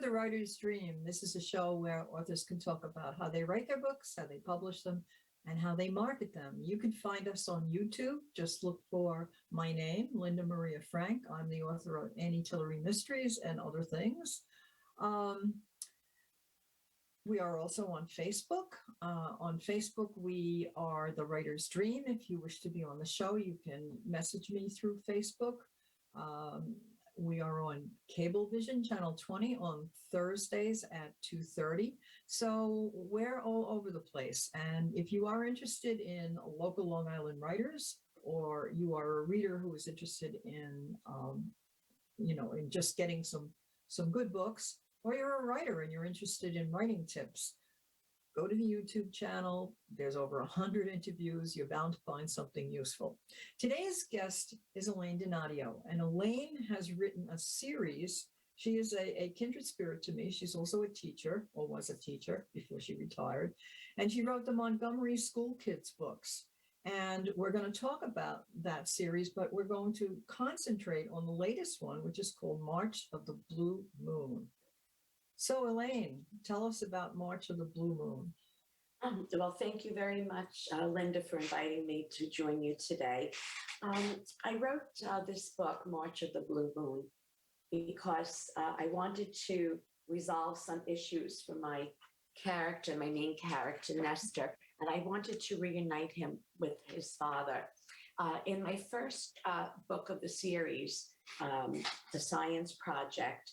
The Writer's Dream. This is a show where authors can talk about how they write their books, how they publish them, and how they market them. You can find us on YouTube. Just look for my name, Linda Maria Frank. I'm the author of Annie Tillery Mysteries and other things. We are also on Facebook. On Facebook, we are The Writer's Dream. If you wish to be on the show, you can message me through Facebook. We are on Cablevision, Channel 20, on Thursdays at 2:30. So we're all over the place. And if you are interested in local Long Island writers, or you are a reader who is interested in, in just getting some good books, or you're a writer and you're interested in writing tips, go to the YouTube channel. There's over 100 interviews. You're bound to find something useful. Today's guest is Elaine Donadio, and Elaine has written a series. She is a kindred spirit to me. She's also a teacher, or was a teacher before she retired. And she wrote the Montgomery School Kids books. And we're going to talk about that series, but we're going to concentrate on the latest one, which is called March of the Blue Moon. So, Elaine, tell us about March of the Blue Moon. Well, thank you very much, Linda, for inviting me to join you today. I wrote this book, March of the Blue Moon, because I wanted to resolve some issues for my character, my main character, Nestor, and I wanted to reunite him with his father. In my first book of the series, The Science Project,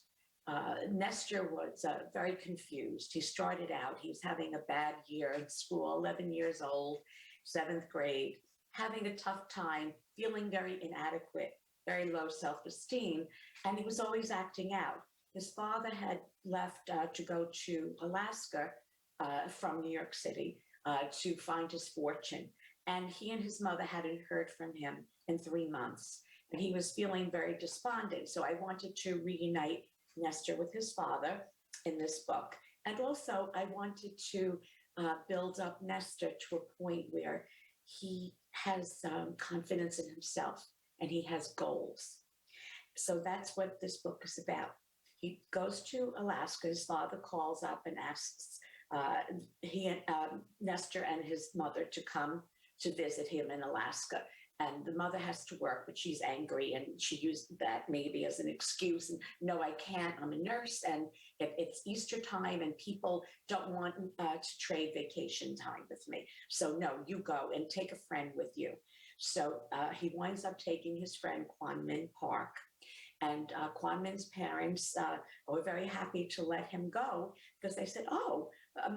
Nestor was very confused. He started out, he was having a bad year in school, 11 years old, 7th grade, having a tough time, feeling very inadequate, very low self-esteem, and he was always acting out. His father had left to go to Alaska from New York City to find his fortune, and he and his mother hadn't heard from him in 3 months, and he was feeling very despondent. So I wanted to reunite Nestor with his father in this book. And also I wanted to build up Nestor to a point where he has confidence in himself and he has goals. So that's what this book is about. He goes to Alaska. His father calls up and asks Nestor and his mother to come to visit him in Alaska. And the mother has to work, but she's angry, and she used that maybe as an excuse. And no, I can't. I'm a nurse, and it's Easter time, and people don't want to trade vacation time with me. So no, you go and take a friend with you. So he winds up taking his friend Juan Min Park. And Juan Min's parents were very happy to let him go because they said, oh,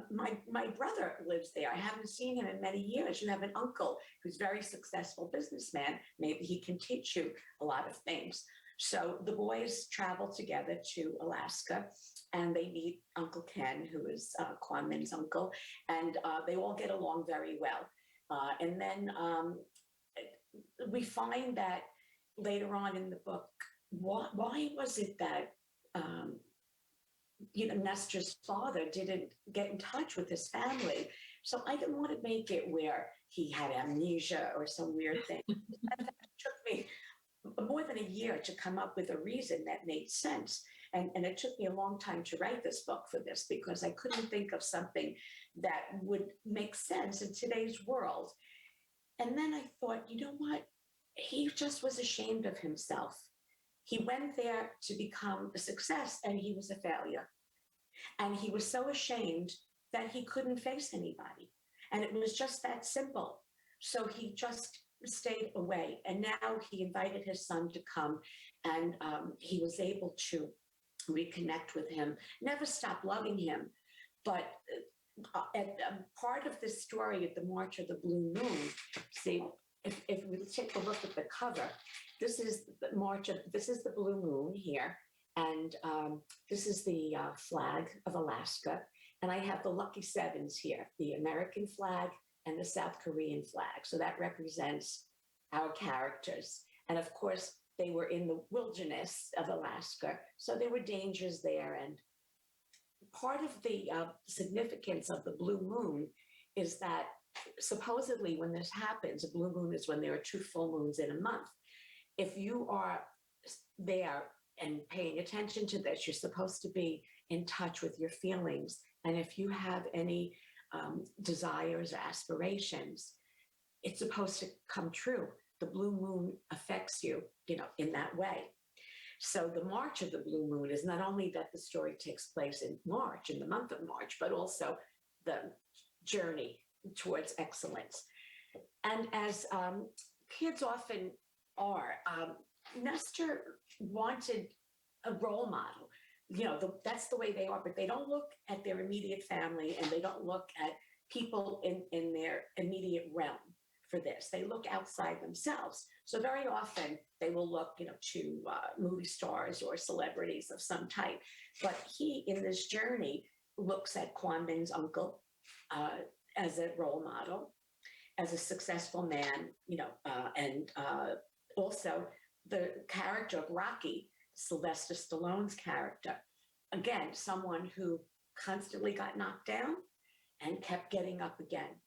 my brother lives there. I haven't seen him in many years. You have an uncle who's a very successful businessman. Maybe he can teach you a lot of things. So the boys travel together to Alaska and they meet Uncle Ken, who is Juan Min's uncle, and they all get along very well. And then we find that later on in the book, why was it that Nestor's father didn't get in touch with his family? So I didn't want to make it where he had amnesia or some weird thing. It took me more than a year to come up with a reason that made sense. And it took me a long time to write this book for this because I couldn't think of something that would make sense in today's world. And then I thought, you know what? He just was ashamed of himself. He went there to become a success and he was a failure. And he was so ashamed that he couldn't face anybody. And it was just that simple. So he just stayed away. And now he invited his son to come and he was able to reconnect with him, never stop loving him. But part of this story at the March of the Blue Moon, see, if we take a look at the cover, this is the Blue Moon here, and this is the flag of Alaska, and I have the lucky sevens here, the American flag and the South Korean flag. So that represents our characters. And of course, they were in the wilderness of Alaska, so there were dangers there. And part of the significance of the Blue Moon is that supposedly when this happens, a blue moon is when there are 2 full moons in a month. If you are there and paying attention to this, you're supposed to be in touch with your feelings. And if you have any desires or aspirations, it's supposed to come true. The blue moon affects you, in that way. So the March of the blue moon is not only that the story takes place in March, in the month of March, but also the journey towards excellence. And as kids often are, Nestor wanted a role model. That's the way they are, but they don't look at their immediate family, and they don't look at people in their immediate realm for this. They look outside themselves. So very often they will look, to movie stars or celebrities of some type. But he, in this journey, looks at Juan Min's uncle as a role model, as a successful man, and also the character of Rocky, Sylvester Stallone's character. Again, someone who constantly got knocked down and kept getting up again.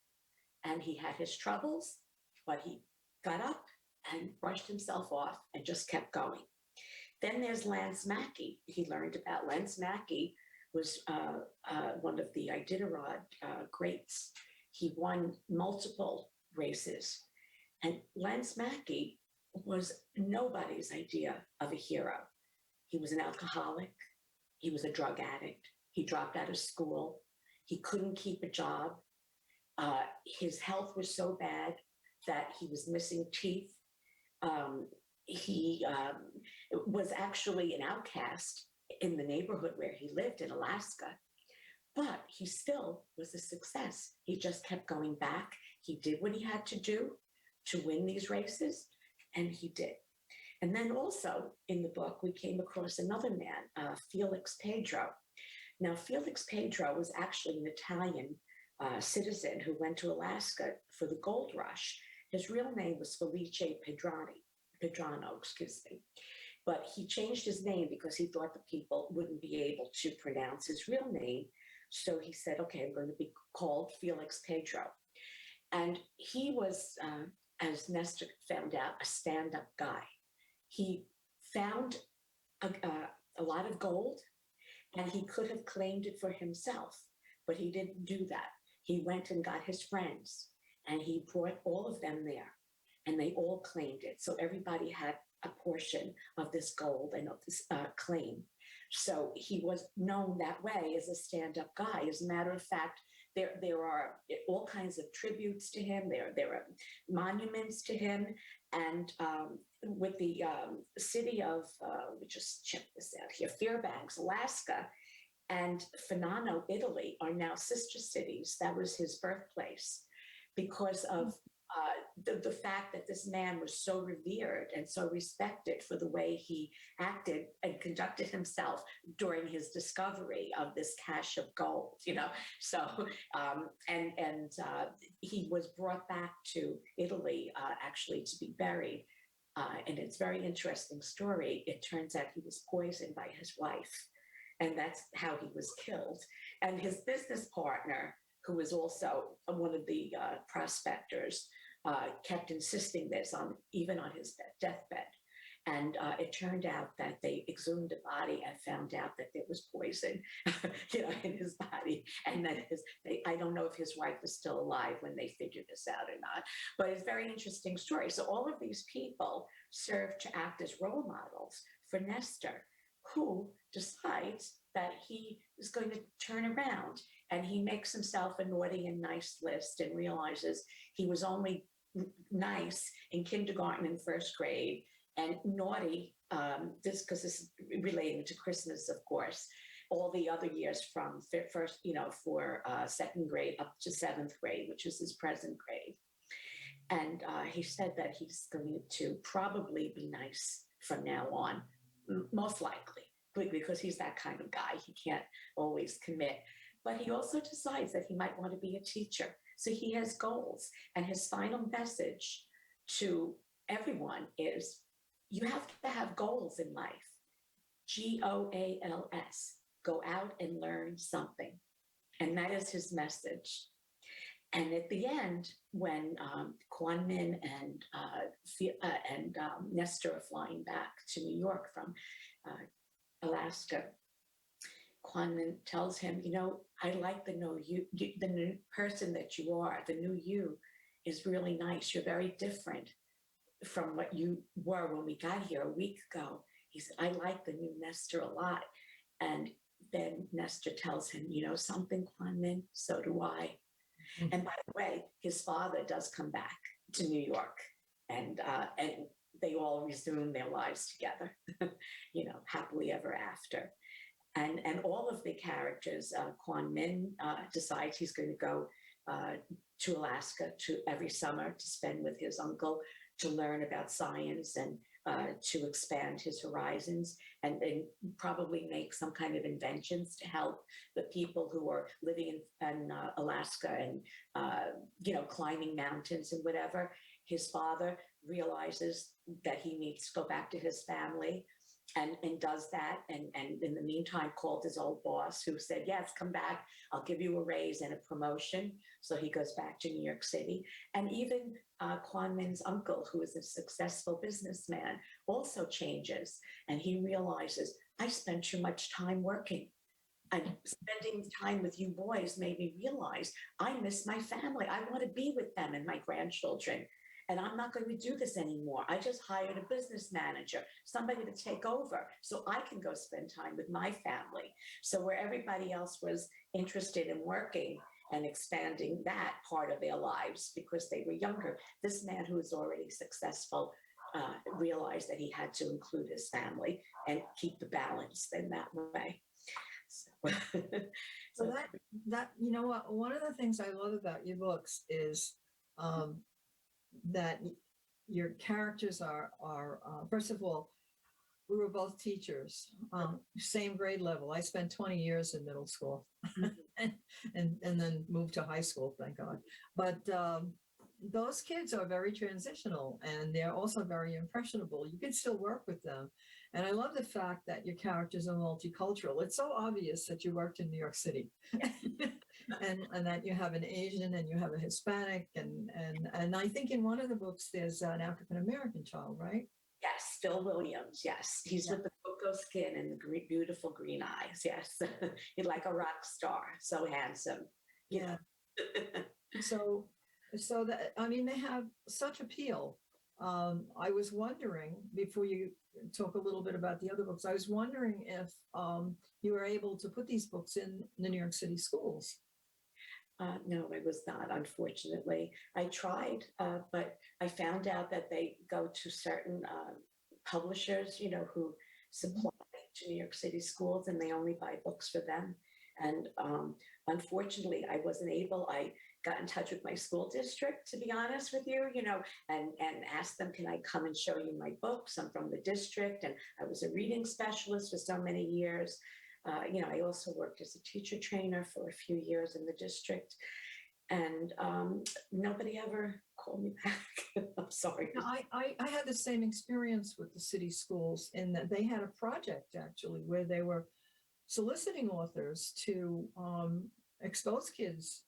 And he had his troubles, but he got up and brushed himself off and just kept going. Then there's Lance Mackey. He learned about Lance Mackey was one of the Iditarod greats. He won multiple races. And Lance Mackey was nobody's idea of a hero. He was an alcoholic. He was a drug addict. He dropped out of school. He couldn't keep a job. His health was so bad that he was missing teeth. He was actually an outcast in the neighborhood where he lived in Alaska, but he still was a success. He just kept going back. He did what he had to do to win these races, and he did. And then also in the book, we came across another man, Felix Pedro. Now, Felix Pedro was actually an Italian citizen who went to Alaska for the gold rush. His real name was Felice Pedrano, but he changed his name because he thought the people wouldn't be able to pronounce his real name. So he said, okay, I'm going to be called Felix Pedro. And he was, as Nestor found out, a stand-up guy. He found a lot of gold, and he could have claimed it for himself, but he didn't do that. He went and got his friends, and he brought all of them there, and they all claimed it. So everybody had a portion of this gold and of this claim. So he was known that way as a stand-up guy. As a matter of fact, there are all kinds of tributes to him. There are monuments to him. And with the city of, we just check this out here, Fairbanks, Alaska, and Finano, Italy, are now sister cities. That was his birthplace because of the fact that this man was so revered and so respected for the way he acted and conducted himself during his discovery of this cache of gold, So, he was brought back to Italy actually to be buried. And it's a very interesting story. It turns out he was poisoned by his wife, and that's how he was killed. And his business partner, who was also one of the prospectors, kept insisting this even on his deathbed. And it turned out that they exhumed a body and found out that there was poison, in his body. And that I don't know if his wife was still alive when they figured this out or not. But it's a very interesting story. So all of these people serve to act as role models for Nestor, who decides that he is going to turn around, and he makes himself a naughty and nice list and realizes he was only nice in kindergarten and first grade, and naughty, this is relating to Christmas, of course, all the other years from first, for second grade up to seventh grade, which is his present grade. And he said that he's going to probably be nice from now on, most likely, because he's that kind of guy. He can't always commit. But he also decides that he might want to be a teacher. So he has goals. And his final message to everyone is, you have to have goals in life. GOALS. Go out and learn something. And that is his message. And at the end, when Juan Min and Nestor are flying back to New York from Alaska, Juan Min tells him, I like the the new person that you are. The new you is really nice. You're very different from what you were when we got here a week ago. He said, I like the new Nestor a lot. And then Nestor tells him, something, Juan Min, so do I. And by the way, his father does come back to New York, and they all resume their lives together, happily ever after. And all of the characters, Juan Min decides he's going to go to Alaska every summer to spend with his uncle, to learn about science and to expand his horizons, and probably make some kind of inventions to help the people who are living in Alaska and climbing mountains and whatever. His father realizes that he needs to go back to his family, and does that, and in the meantime called his old boss, who said, yes, come back, I'll give you a raise and a promotion. So he goes back to New York City. And even Juan Min's uncle, who is a successful businessman, also changes, and he realizes, I spent too much time working, and spending time with you boys made me realize I miss my family. I want to be with them and my grandchildren. And I'm not going to do this anymore. I just hired a business manager, somebody to take over so I can go spend time with my family. So where everybody else was interested in working and expanding that part of their lives because they were younger, this man who was already successful realized that he had to include his family and keep the balance in that way. So that what, one of the things I love about your books is that your characters are first of all, we were both teachers, same grade level. I spent 20 years in middle school and then moved to high school, thank God. But those kids are very transitional, and they're also very impressionable. You can still work with them. And I love the fact that your characters are multicultural. It's so obvious that you worked in New York City. and that you have an Asian and you have a Hispanic, and I think in one of the books there's an African-American child, right? Yes, Phil Williams. Yes, he's with the cocoa skin and the beautiful green eyes. Yes, he's like a rock star, so handsome. Yeah. So that, I mean, they have such appeal. I was wondering, before you talk a little bit about the other books, I was wondering if you were able to put these books in the New York City schools. No, I was not, unfortunately. I tried, but I found out that they go to certain publishers, who supply to New York City schools, and they only buy books for them. And unfortunately, I wasn't able. I got in touch with my school district, to be honest with you, and asked them, can I come and show you my books? I'm from the district, and I was a reading specialist for so many years. I also worked as a teacher trainer for a few years in the district, and nobody ever called me back. I'm sorry. No, I had the same experience with the city schools, in that they had a project actually where they were soliciting authors to expose kids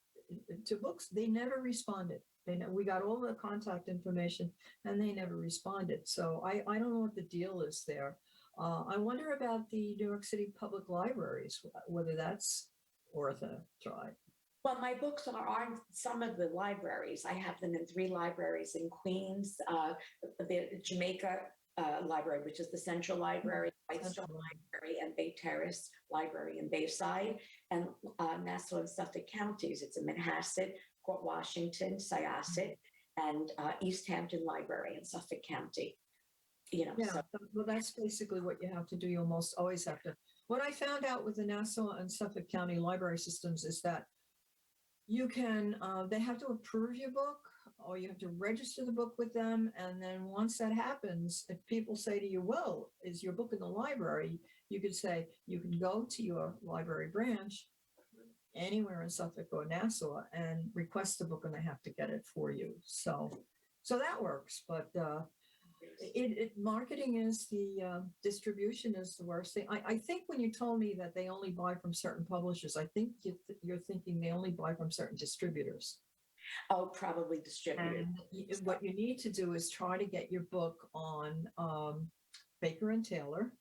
to books. They never responded. We got all the contact information and they never responded. So I don't know what the deal is there. I wonder about the New York City public libraries, whether that's worth a try. Well, my books are in some of the libraries. I have them in 3 libraries in Queens, the Jamaica Library, which is the Central Library, Whitestone Library, and Bay Terrace Library in Bayside, and Nassau and Suffolk counties. It's in Manhasset, Port Washington, Syosset, and East Hampton Library in Suffolk County. Yeah, well, that's basically what you have to do. You almost always have to. What I found out with the Nassau and Suffolk County library systems is that you can, they have to approve your book, or you have to register the book with them. And then once that happens, if people say to you, well, is your book in the library? You could say, you can go to your library branch anywhere in Suffolk or Nassau and request the book, and they have to get it for you. So that works. But marketing is the distribution is the worst thing. I think when you told me that they only buy from certain publishers, I think you're thinking they only buy from certain distributors. Oh, probably distributors. And what you need to do is try to get your book on Baker and Taylor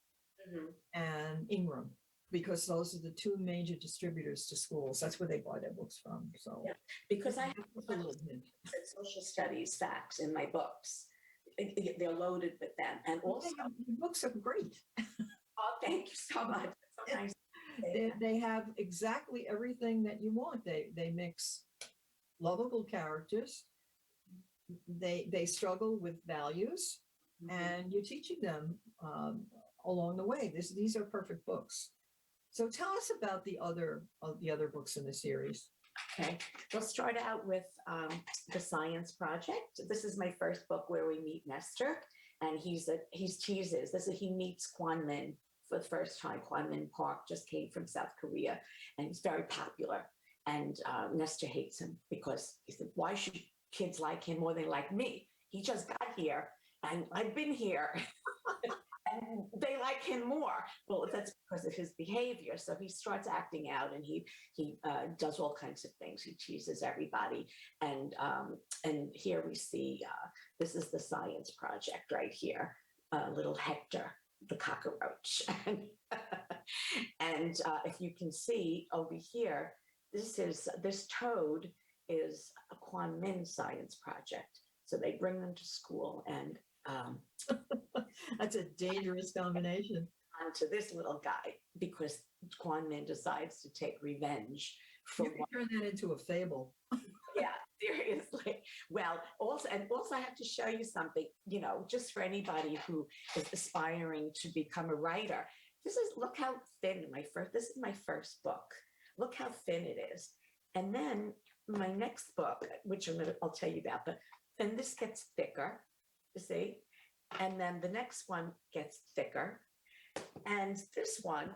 and Ingram. because those are the two major distributors to schools. That's where they buy their books from. So Yeah, because I have that's a little hint. social studies facts in my books. They're loaded with them. And also, Your books are great. oh, thank you so much. It's so nice. They have exactly everything that you want. They mix lovable characters. They struggle with values, and you're teaching them along the way. These are perfect books. So tell us about the other books in the series. Okay, we'll start out with the science project. This is my first book where we meet Nestor, and he teases. He meets Juan Min for the first time. Juan Min Park just came from South Korea, and he's very popular. And Nestor hates him because he said, "Why should kids like him more than like me? He just got here, and I've been here." And they like him more. Well, that's because of his behavior. So he starts acting out, and he does all kinds of things. He teases everybody, and here we see this is the science project right here. Little Hector, the cockroach, and if you can see over here, this toad is a Juan Min science project. So they bring them to school, and that's a dangerous combination. Onto this little guy because Juan Min decides to take revenge for You can turn that into a fable. yeah, seriously. Well, also I have to show you something, just for anybody who is aspiring to become a writer. Look how thin this is my first book. Look how thin it is. And then my next book, which I'll tell you about, but then this gets thicker, you see? And then the next one gets thicker. And this one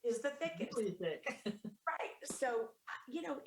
is the thickest. Really thick. Right. So,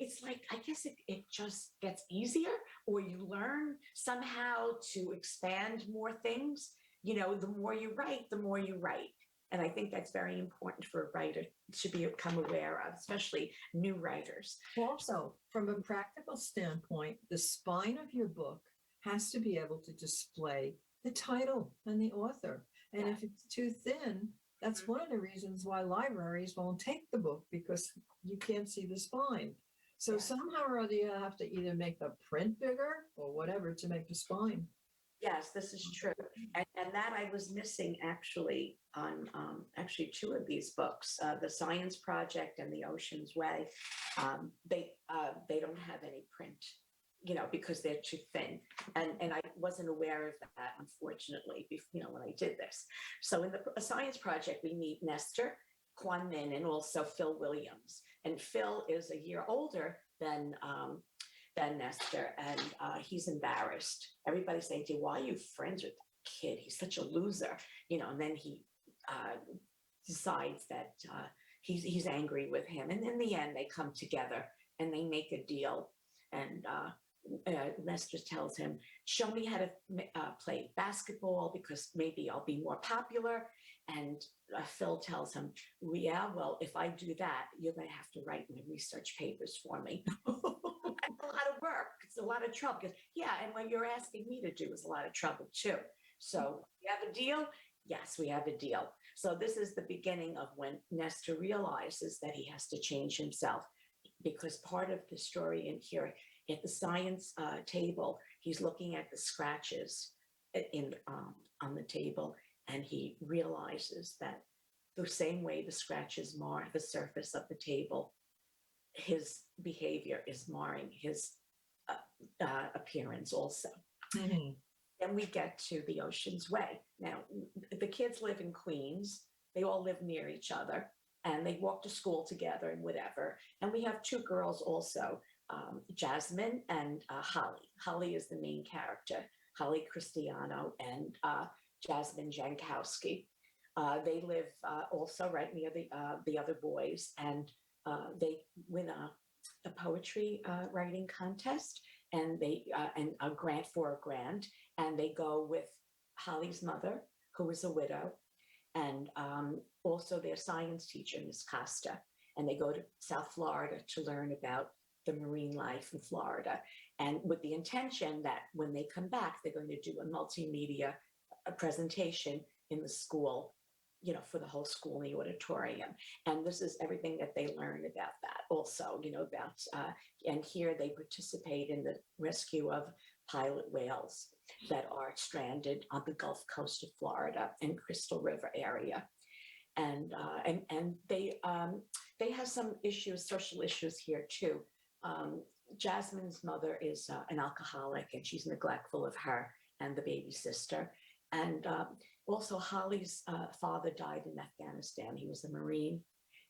it's like, I guess it just gets easier, or you learn somehow to expand more things. The more you write, the more you write. And I think that's very important for a writer to become aware of, especially new writers. Also, from a practical standpoint, the spine of your book has to be able to display the title and the author. And if it's too thin, that's one of the reasons why libraries won't take the book, because you can't see the spine. So somehow or other, you have to either make the print bigger or whatever to make the spine. Yes, this is true. And that I was missing actually on two of these books, the Science Project and the Ocean's Way. They don't have any print, because they're too thin. And I wasn't aware of that, unfortunately, when I did this. So in the Science Project, we meet Nestor, Juan Min, and also Phil Williams. And Phil is a year older than Nestor, and he's embarrassed. Everybody's saying to you, "Why are you friends with that kid? He's such a loser," and then he decides that he's angry with him. And in the end, they come together and they make a deal. And Nestor tells him, "Show me how to play basketball, because maybe I'll be more popular." And Phil tells him, well, if I do that, you're going to have to write my research papers for me. It's a lot of work. It's a lot of trouble. Because, and what you're asking me to do is a lot of trouble too. So we have a deal? Yes, we have a deal. So this is the beginning of when Nestor realizes that he has to change himself, because part of the story in here, at the science table, he's looking at the scratches on the table, and he realizes that the same way the scratches mar the surface of the table, his behavior is marring his appearance also. Mm-hmm. Then we get to the Ocean's Way. Now, the kids live in Queens. They all live near each other, and they walk to school together and whatever. And we have two girls also, Jasmine and Holly. Holly is the main character, Holly Cristiano and Jasmine Jankowski. They live also right near the other boys, and they win a poetry writing contest, and and a grant, and they go with Holly's mother, who is a widow, and also their science teacher, Miss Costa, and they go to South Florida to learn about the marine life in Florida, and with the intention that when they come back, they're going to do a multimedia presentation in the school for the whole school in the auditorium. And this is everything that they learn about that also, and here they participate in the rescue of pilot whales that are stranded on the Gulf Coast of Florida and Crystal River area. And they have some issues, social issues here too. Jasmine's mother is an alcoholic, and she's neglectful of her and the baby sister. And also, Holly's father died in Afghanistan. He was a Marine,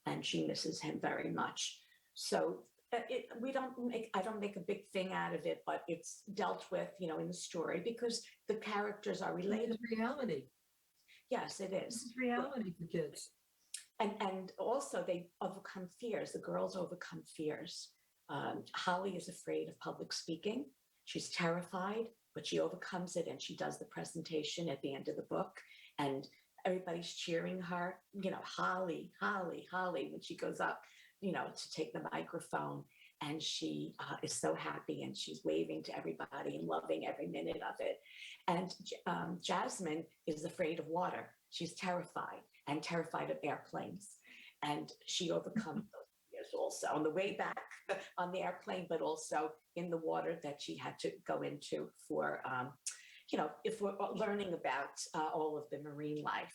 and she misses him very much. So I don't make a big thing out of it, but it's dealt with, in the story because the characters are related. It's reality. Yes, it is. It's reality for kids. And also they overcome fears. The girls overcome fears. Holly is afraid of public speaking. She's terrified, but she overcomes it, and she does the presentation at the end of the book, and everybody's cheering her, Holly, Holly, Holly, when she goes up, to take the microphone, and she is so happy, and she's waving to everybody and loving every minute of it. And Jasmine is afraid of water. She's terrified of airplanes, and she overcomes those fears also on the way back on the airplane, but also in the water that she had to go into for, if we're learning about all of the marine life.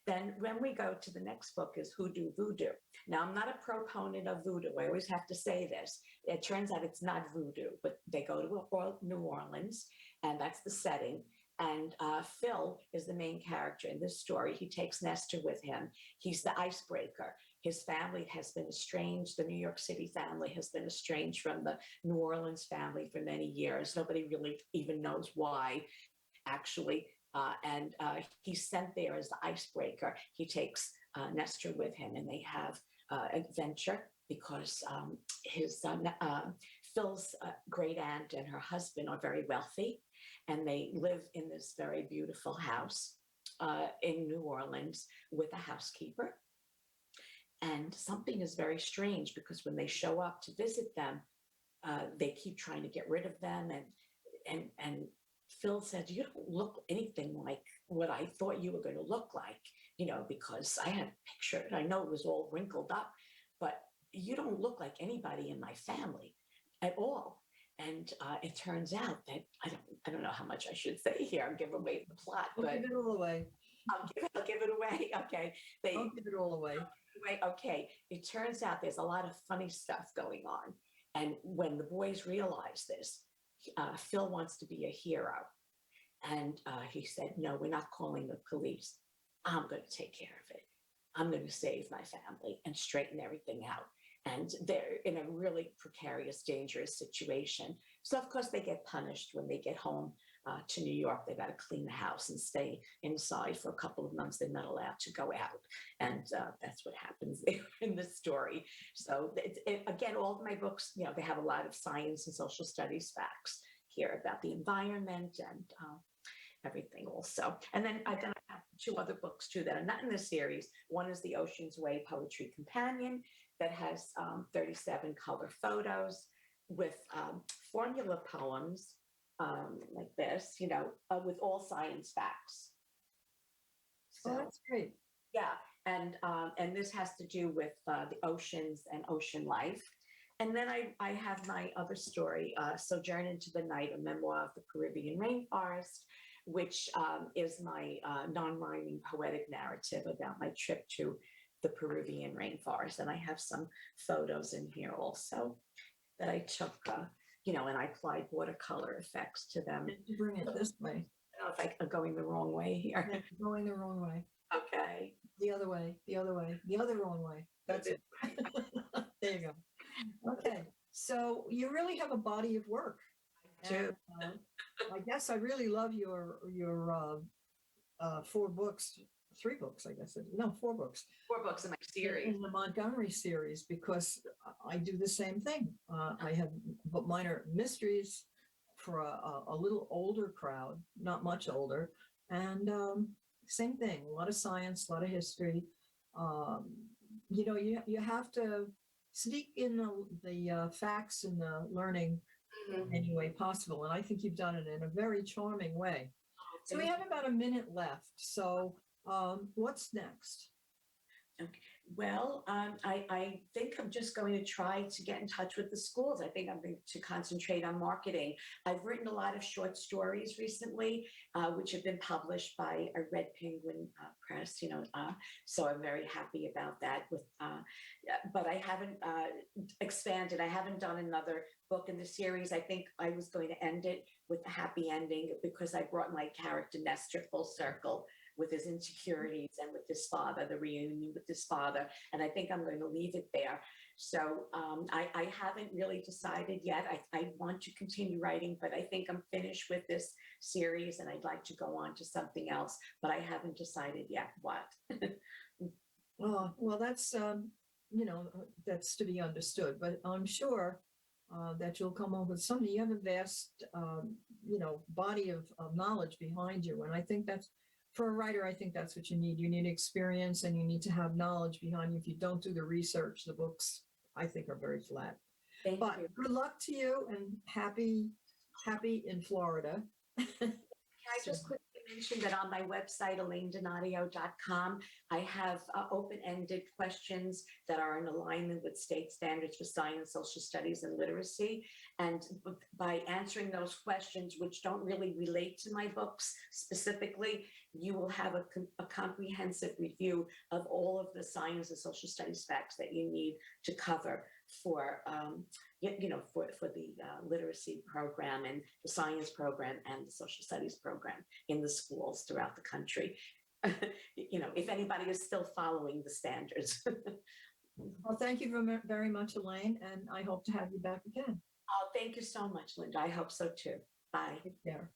Then when we go to the next book is Do Voodoo. Now, I'm not a proponent of voodoo. I always have to say this. It turns out it's not voodoo, but they go to New Orleans, and that's the setting. And Phil is the main character in this story. He takes Nestor with him. He's the icebreaker. His family has been estranged. The New York City family has been estranged from the New Orleans family for many years. Nobody really even knows why, actually. And he's sent there as the icebreaker. He takes Nestor with him, and they have adventure because Phil's great aunt and her husband are very wealthy, and they live in this very beautiful house in New Orleans with a housekeeper. And something is very strange because when they show up to visit them, they keep trying to get rid of them, and Phil said, "You don't look anything like what I thought you were going to look like, because I had a picture, and I know it was all wrinkled up, but you don't look like anybody in my family at all." And it turns out that I don't know how much I should say here. I'm giving away the plot, Don't give it all away. I'll give it away. Okay. Don't give it all away. Okay. It turns out there's a lot of funny stuff going on. And when the boys realize this, Phil wants to be a hero. And he said, "No, we're not calling the police. I'm going to take care of it. I'm going to save my family and straighten everything out." And they're in a really precarious, dangerous situation. So, of course, they get punished when they get home to New York. They got to clean the house and stay inside for a couple of months. They're not allowed to go out. And that's what happens there in this story. So, again, all of my books, they have a lot of science and social studies facts here about the environment and everything also. And then I have two other books, too, that are not in this series. One is the Ocean's Way Poetry Companion that has 37 color photos with formula poems like this, with all science facts. So, that's great. Yeah, and this has to do with the oceans and ocean life. And then I have my other story, Sojourn into the Night, a memoir of the Peruvian rainforest, which is my non-rhyming poetic narrative about my trip to the Peruvian rainforest. And I have some photos in here also that I took, and I applied watercolor effects to them. You bring it this way. I don't know if I'm going the wrong way here. Yeah, going the wrong way. Okay. The other way, the other way, the other wrong way. That's it. There you go. Okay. So you really have a body of work. Too. I guess I really love your 4 books, 3 books, I guess. No, 4 books. 4 books in my series. In the Montgomery series, because I do the same thing. I have, but mine are mysteries for a little older crowd, not much older. And same thing, a lot of science, a lot of history. You have to sneak in the facts and the learning any way possible. And I think you've done it in a very charming way. So we have about a minute left. So What's next? Okay. Well, I think I'm just going to try to get in touch with the schools. I think I'm going to concentrate on marketing. I've written a lot of short stories recently, which have been published by a Red Penguin Press. So I'm very happy about that. But I haven't expanded. I haven't done another book in the series. I think I was going to end it with a happy ending because I brought my character Nestor full circle with his insecurities and with his father, the reunion with his father. And I think I'm going to leave it there. So I haven't really decided yet. I want to continue writing, but I think I'm finished with this series and I'd like to go on to something else, but I haven't decided yet what. Well, that's, that's to be understood, but I'm sure that you'll come up with something. You have a vast, body of knowledge behind you. And I think that's, for a writer, I think that's what you need. You need experience and you need to have knowledge behind you. If you don't do the research, the books, I think, are very flat. Thank But you. good luck to you and happy in Florida. Can I just quickly mention that on my website, elainedonadio.com, I have open-ended questions that are in alignment with state standards for science, social studies, and literacy. And by answering those questions, which don't really relate to my books specifically, you will have a comprehensive review of all of the science and social studies facts that you need to cover for for the literacy program and the science program and the social studies program in the schools throughout the country. If anybody is still following the standards. Well, thank you very much, Elaine, and I hope to have you back again. Oh, thank you so much, Linda. I hope so too. Bye. Take care.